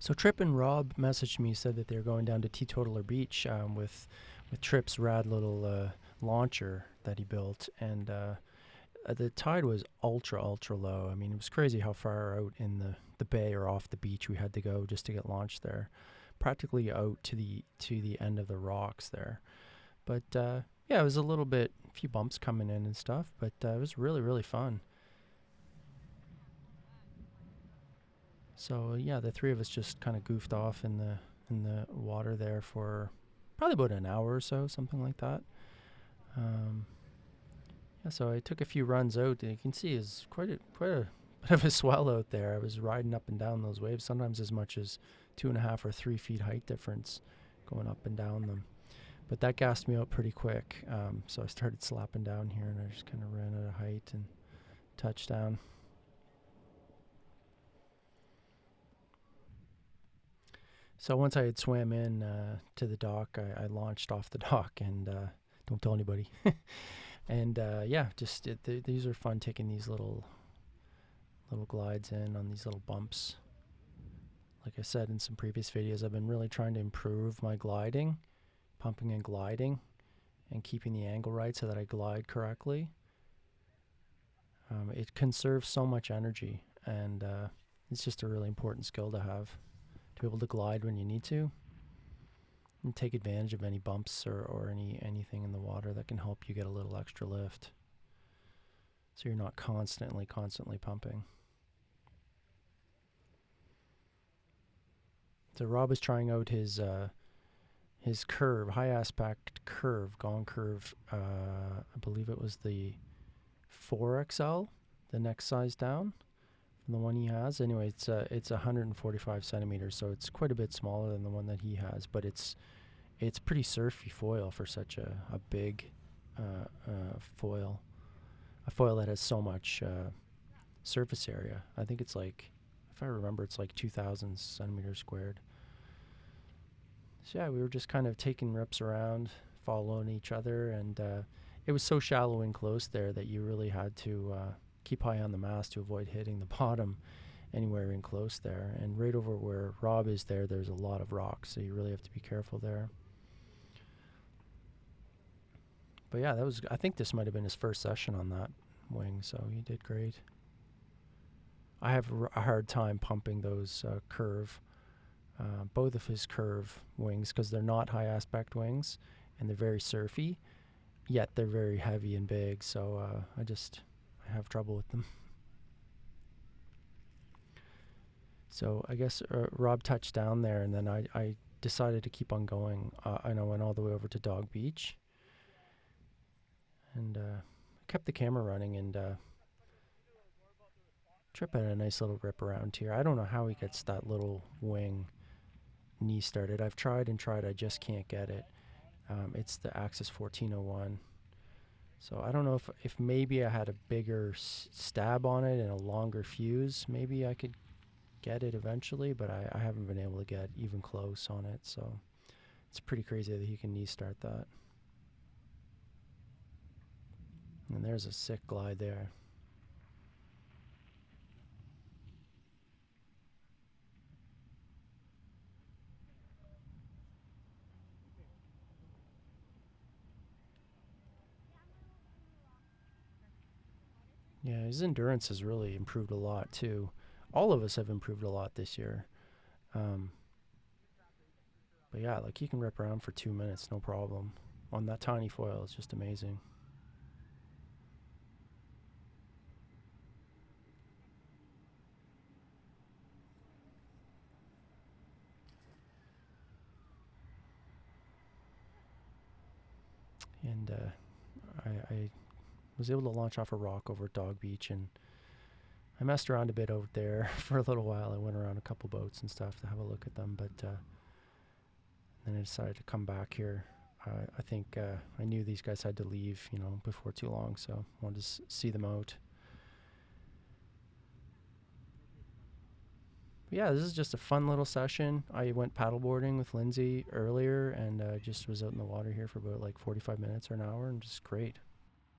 So Trip and Rob messaged me, said that they're going down to Teetotaler Beach with Trip's rad little launcher that he built, and the tide was ultra low. I mean, it was crazy how far out in the bay or off the beach we had to go just to get launched there, practically out to the end of the rocks there. But yeah, it was a few bumps coming in and stuff, but it was really fun. So yeah, the three of us just kind of goofed off in the water there for probably about an hour or so, something like that. Um, yeah, so I took a few runs out, and you can see it's quite a bit of a swell out there. I was riding up and down those waves, sometimes as much as 2.5 or 3 feet height difference going up and down them. But that gassed me out pretty quick, so I started slapping down here, and I just kind of ran out of height and touched down. So once I had swam in to the dock, I launched off the dock and don't tell anybody. And yeah, just these are fun, taking these little glides in on these little bumps. Like I said in some previous videos, I've been really trying to improve my gliding, pumping and gliding, and keeping the angle right so that I glide correctly. It conserves so much energy, and it's just a really important skill to have, to be able to glide when you need to and take advantage of any bumps or anything in the water that can help you get a little extra lift, so you're not constantly pumping. So Rob is trying out his curve, high aspect curve, gong curve. I believe it was the 4XL, the next size down from the one he has. Anyway, it's 145 centimeters, so it's quite a bit smaller than the one that he has, but it's pretty surfy foil for such a big foil. A foil that has so much surface area. I think it's like, if I remember, it's like 2,000 centimeters squared. So yeah, we were just kind of taking rips around, following each other, and it was so shallow and close there that you really had to keep high on the mast to avoid hitting the bottom anywhere in close there. And right over where Rob is there's a lot of rocks, so you really have to be careful there. But yeah, I think this might have been his first session on that wing, so he did great. I have a hard time pumping those curve, both of his curve wings, because they're not high aspect wings and they're very surfy, yet they're very heavy and big, so I have trouble with them. So I guess Rob touched down there, and then I decided to keep on going. And I went all the way over to Dog Beach and kept the camera running, and Trip had a nice little rip around here. I don't know how he gets that little wing knee started. I've tried and tried, I just can't get it. It's the Axis 1401. So I don't know if maybe I had a bigger stab on it and a longer fuse, maybe I could get it eventually, but I haven't been able to get even close on it. So it's pretty crazy that he can knee start that. And there's a sick glide there. Yeah, his endurance has really improved a lot too. All of us have improved a lot this year. But yeah, like he can rip around for 2 minutes, no problem. On that tiny foil, it's just amazing. And I was able to launch off a rock over at Dog Beach, and I messed around a bit out there for a little while. I went around a couple boats and stuff to have a look at them, but then I decided to come back here. I think I knew these guys had to leave, before too long, so I wanted to see them out. But yeah, this is just a fun little session. I went paddleboarding with Lindsay earlier, and just was out in the water here for about like 45 minutes or an hour, and just great.